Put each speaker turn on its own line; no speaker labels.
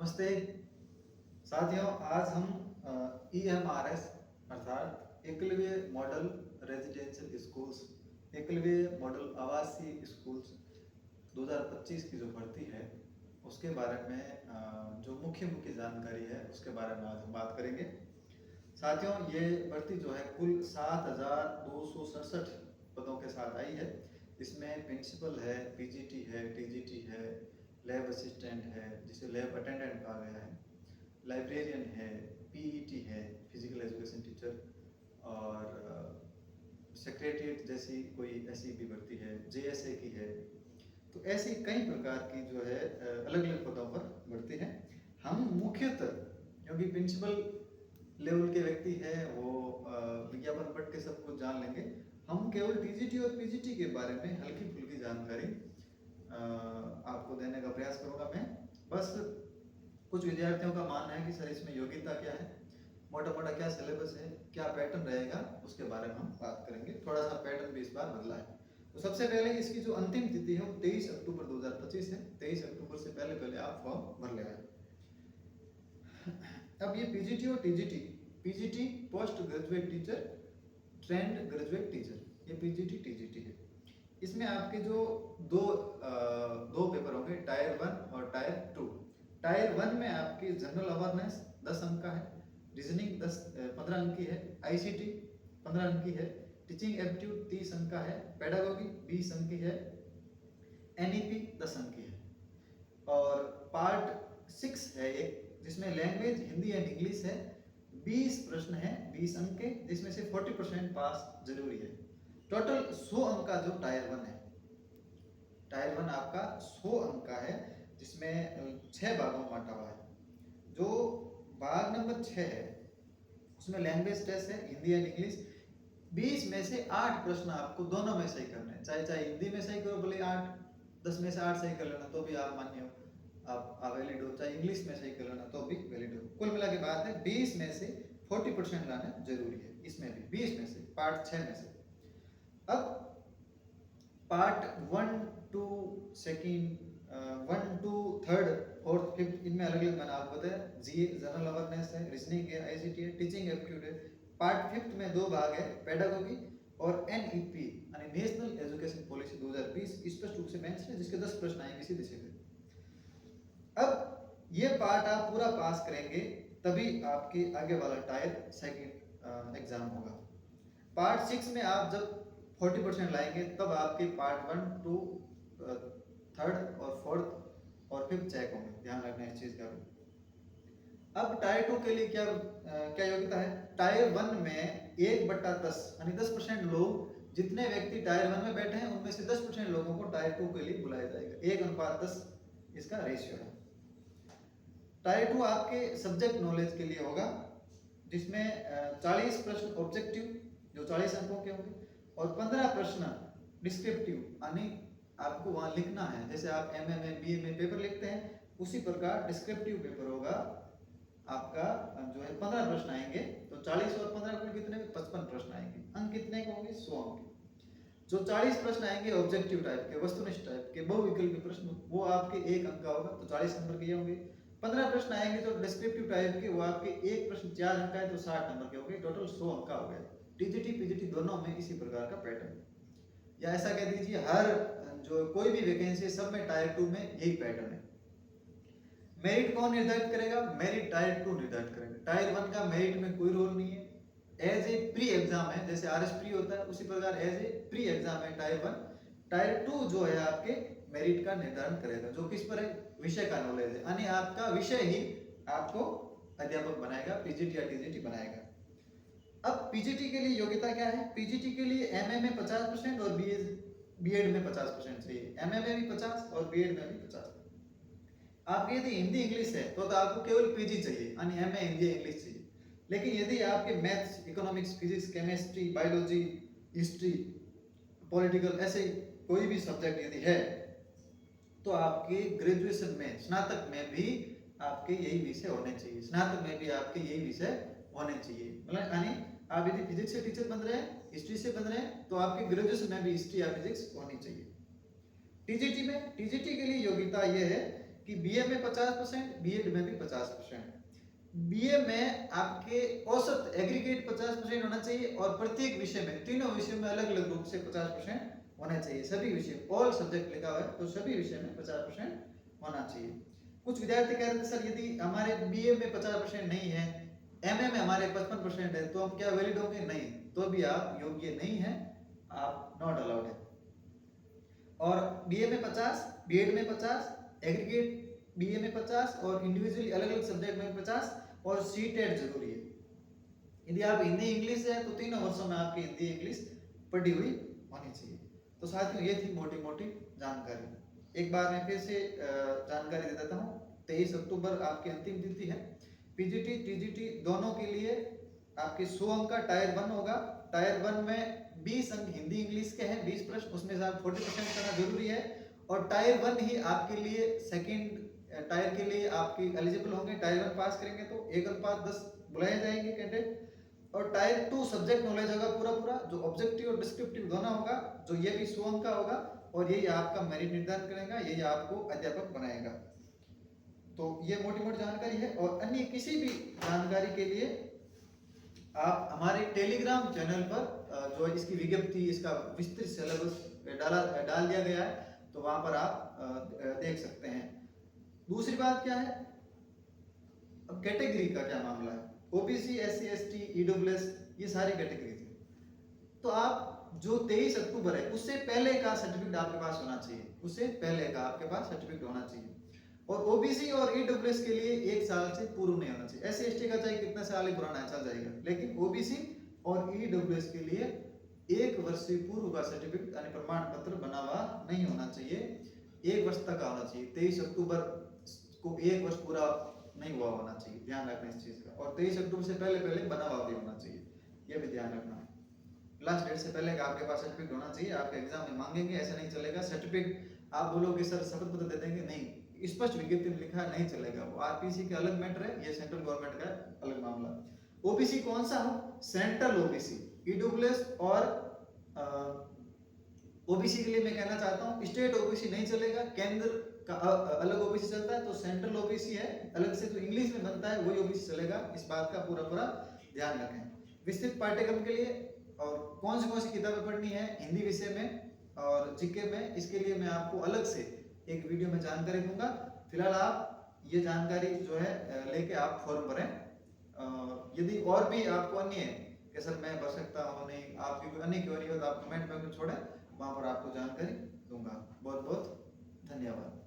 नमस्ते साथियों, आज हम EMRS अर्थात Eklavya model residential schools, Eklavya model आवासीय स्कूल्स 2025 की जो भर्ती है उसके बारे में जो मुख्य मुख्य जानकारी है उसके बारे में आज हम बात करेंगे। साथियों, ये भर्ती जो है कुल 7,267 पदों के साथ आई है। इसमें प्रिंसिपल है, PGT है, TGT है, लैब असिस्टेंट है जिसे लैब अटेंडेंट कहा गया है, लाइब्रेरियन है, PET है, फिजिकल एजुकेशन टीचर, और सेक्रेटरीट जैसी कोई ऐसी भी भर्ती है, JSA की है। तो ऐसी कई प्रकार की जो है अलग अलग पदों पर भर्ती है। हम मुख्यतः, क्योंकि प्रिंसिपल लेवल के व्यक्ति है वो विज्ञापन पढ़ के सब कुछ जान लेंगे, हम केवल TGT और PGT के बारे में हल्की फुल्की जानकारी आपको देने का प्रयास करूंगा मैं। बस कुछ विद्यार्थियों का मानना है कि सर इसमें योग्यता क्या है, मोटा मोटा क्या सिलेबस है, क्या पैटर्न रहेगा, उसके बारे में हम बात करेंगे। थोड़ा सा पैटर्न भी इस बार बदला है। तो सबसे पहले इसकी जो अंतिम तिथि है वो 23 अक्टूबर 2025 है। 23 अक्टूबर से पहले आप फॉर्म भर ले आए। अब ये PGT और TGT, PGT post graduate teacher, trained graduate teacher, ये PGT TGT है। इसमें आपके जो दो पेपर होंगे, टायर 1 और टायर 2। टायर 1 में आपकी जनरल अवेयरनेस 10 अंक का है, रीजनिंग 15 अंक की है, ICT 15 अंक की है, टीचिंग एप्टीट्यूड 30 अंक का है, पेडागोगी 20 अंक की है, NEP 10 अंक की है। और पार्ट 6 है एक, जिसमें लैंग्वेज हिंदी एंड इंग्लिश है, 20 प्रश्न है 20 अंक के, जिसमें से 40% पास जरूरी है। टोटल 100 अंक का जो टायर 1 है, टायर 1 आपका 100 अंक का है, जिसमें 6 भागों में बांटा हुआ है। जो भाग नंबर 6 है उसमें लैंग्वेज टेस्ट है, हिंदी एंड इंग्लिश। 20 में से 8 प्रश्न आपको दोनों में सही करने हैं, चाहे हिंदी में सही करो भले 8, 10 में से 8 सही कर लेना तो भी आप मान्य हो, आप वैलिड हो, चाहे इंग्लिश में सही कर लेना तो भी वैलिड हो। कुल मिला के बात है 20 में से 40% लाना जरूरी है। इसमें भी 20 में से, पार्ट 6 में से। अब part 1 to second, 1 to third, fourth, fifth, इनमें अलग अलग मैंने आपको बताया। जी जनरल अवेयरनेस है, रीजनिंग है, ICT है, टीचिंग एप्टीट्यूड है। पार्ट 5 में 2 भाग है, पेडागोगी और NEP यानी नेशनल एजुकेशन पॉलिसी 2020, स्पष्ट रूप से मेंशन है, जिसके 10 प्रश्न आएंगे सीधे सीधे। अब ये पार्ट आप पूरा पास करेंगे तभी आपके आगे वाला टायर सेकंड एग्जाम होगा। पार्ट 6 में आप जब 40% लाएंगे तब आपके पार्ट 1 टू थर्ड और फोर्थ और फिफ्थ चेक होंगे। ध्यान रखना इस चीज का। अब टायर 2 के लिए क्या क्या योग्यता है? टायर 1 में 1/10 यानी 10% लोग, जितने व्यक्ति टायर 1 में बैठे हैं उनमें से 10% लोगों को टायर 2 के लिए बुलाया जाएगा। 1:10 इसका रेशियो है। टायर 2 आपके सब्जेक्ट नॉलेज के लिए होगा, जिसमें 40 प्रश्न ऑब्जेक्टिव जो 40 अंकों के होंगे और 15 प्रश्न डिस्क्रिप्टिव यानी आपको वहां लिखना है। जैसे आप MA में, BA में पेपर लिखते हैं, उसी प्रकार डिस्क्रिप्टिव पेपर होगा आपका। जो है 15 प्रश्न आएंगे, तो 40 और 15 कुल कितने? 55 प्रश्न आएंगे। अंक कितने के होंगे? 100 अंक के। जो 40 प्रश्न आएंगे ऑब्जेक्टिव टाइप के, वस्तुनिष्ठ टाइप के, बहुविकल्पी प्रश्न, वो आपके 1 अंक का होगा, तो 40 नंबर के होंगे। 15 प्रश्न आएंगे जो डिस्क्रिप्टिव टाइप के, वो आपके एक प्रश्न 4 अंक का है, तो 60 नंबर के होंगे। टोटल 100 अंक का हो गया। TGT PGT दोनों में इसी प्रकार का पैटर्न, या ऐसा कह दीजिए हर जो कोई भी वैकेंसी सब में टायर 2 में यही पैटर्न है। मेरिट कौन निर्धारित करेगा? मेरिट टायर 2 निर्धारित करेगा। टायर 1 का मेरिट में कोई रोल नहीं है, एज ए प्री एग्जाम है। जैसे RS प्री होता है उसी प्रकार एज ए प्री एग्जाम है टायर 1। टायर 2 जो है आपके मेरिट का निर्धारण करेगा, जो किस पर है? विषय का नॉलेज है, यानी आपका विषय ही आपको अध्यापक बनाएगा, PGT या TGT बनाएगा। अब PGT के लिए योग्यता क्या है? PGT के लिए MA में 50% और BEd में 50% चाहिए। MA में भी 50 और BEd में भी 50। आपके यदि हिंदी इंग्लिश है तो आपको केवल PG चाहिए, यानी MA हिंदी इंग्लिश चाहिए। लेकिन यदि आपके maths, economics, physics, chemistry, biology, history, political, ऐसे कोई भी सब्जेक्ट यदि है तो आपके ग्रेजुएशन में, स्नातक में भी आपके यही विषय होने चाहिए। स्नातक में भी आपके यही विषय होने चाहिए। मतलब यानी आप यदि फिजिक्स से टीचर बन रहे हैं, हिस्ट्री से बन रहे हैं, तो आपके ग्रेजुएशन में भी हिस्ट्री या फिजिक्स होनी चाहिए। TGT में, TGT के लिए योग्यता यह है कि बीए में 50%, बीएड में भी 50%। बीए में आपके औसत एग्रीगेट 50% होना चाहिए और प्रत्येक विषय में, तीनों विषयों में अलग अलग रूप से 50% होना चाहिए। सभी विषय, ऑल सब्जेक्ट लिखा हुआ है तो सभी विषय में 50% होना चाहिए। कुछ विद्यार्थी कह रहे थे सर यदि हमारे बीए में 50% नहीं है, एमए में हमारे 55% है तो हम क्या वैलिड होंगे? नहीं, तो भी आप योग्य नहीं है, आप नॉट अलाउड है। और बीए में 50, बीएड में 50, एग्रीगेट बीए में 50 और इंडिविजुअली अलग अलग सब्जेक्ट में 50 और सीटेट जरूरी है। यदि आप हिंदी इंग्लिश है तो तीनों वर्षों में आपकी हिंदी इंग्लिश पढ़ी हुई होनी चाहिए। तो साथियों ये थी मोटी मोटी जानकारी। एक बार मैं फिर से जानकारी दे देता हूँ। 23 अक्टूबर आपकी अंतिम तिथि है। पीजीटी टीजीटी दोनों के लिए आपके 100 अंक का टायर 1 होगा। टायर 1 में 20 अंक हिंदी इंग्लिश के हैं, 20 प्रश्न, उसमें से आप 40% करना जरूरी है। और टायर 1 ही आपके लिए सेकंड टायर के लिए आपकी एलिजिबल होंगे। टायर 1 पास करेंगे तो 1:10 बुलाए जाएंगे कैंडिडेट। और टायर 2 सब्जेक्ट नॉलेज होगा पूरा पूरा, जो ऑब्जेक्टिव और डिस्क्रिप्टिव दोनों होगा, जो ये भी 100 अंक का होगा और यही आपका मेरिट निर्धारण करेगा, यही आपको अध्यापक बनाएगा। तो ये मोटी मोटी जानकारी है। और अन्य किसी भी जानकारी के लिए आप हमारे टेलीग्राम चैनल पर जो इसकी विज्ञप्ति, इसका विस्तृत सिलेबस डाल दिया गया है, तो वहां पर आप देख सकते हैं। दूसरी बात क्या है, अब कैटेगरी का क्या मामला है? ओबीसी, एससी, एसटी, ईडब्ल्यूएस, ये सारी कैटेगरी थी। तो आप जो 23 अक्टूबर है उससे पहले का सर्टिफिकेट आपके पास होना चाहिए, उससे पहले का आपके पास सर्टिफिकेट होना चाहिए। और ओबीसी और ईडब्ल्यूएस के लिए 1 साल से पूर्व नहीं होना चाहिए। एससी एसटी का चाहे कितना साल ही पुराना चल जाएगा, लेकिन ओबीसी और ईडब्ल्यूएस के लिए 1 वर्ष से पूर्व का सर्टिफिकेट यानी प्रमाण पत्र बना हुआ नहीं होना चाहिए, 1 वर्ष तक आना चाहिए। 23 अक्टूबर को 1 वर्ष पूरा नहीं हुआ होना चाहिए, ध्यान रखना इस चीज का। और 23 अक्टूबर से पहले पहले बना हुआ भी होना चाहिए, ये भी ध्यान रखना है। लास्ट डेट से पहले का आपके पास सर्टिफिकेट होना चाहिए। आपके एग्जाम में मांगेंगे, ऐसा नहीं चलेगा सर्टिफिकेट आप बोलोगे सर शपथ पत्र दे देंगे, नहीं, स्पष्ट विज्ञप्ति में लिखा नहीं चलेगा। वो आरपीसी का अलग मैटर है, ये सेंट्रल गवर्नमेंट का अलग मामला। ओबीसी कौन सा हो? Central OBC. ईडब्ल्यूएस और ओबीसी के लिए मैं कहना चाहता हूँ स्टेट ओबीसी नहीं चलेगा, केंद्र का अलग ओबीसी चलता है। तो सेंट्रल ओबीसी है अलग से, जो इंग्लिश में बनता है वही ओबीसी चलेगा। इस बात का पूरा पूरा ध्यान रखें। विस्तृत पाठ्यक्रम के लिए और कौन सी किताबें पढ़नी है हिंदी विषय में और जीके में, इसके लिए मैं आपको अलग से एक वीडियो में जानकारी दूंगा। फिलहाल आप ये जानकारी जो है लेके आप फॉर्म भरें। यदि और भी आपको अन्य कि सर मैं भर सकता हूँ नहीं, आपकी कोई अन्य क्वेरी हो तो आप कमेंट में छोड़ें, वहाँ पर आपको जानकारी दूंगा। बहुत बहुत धन्यवाद।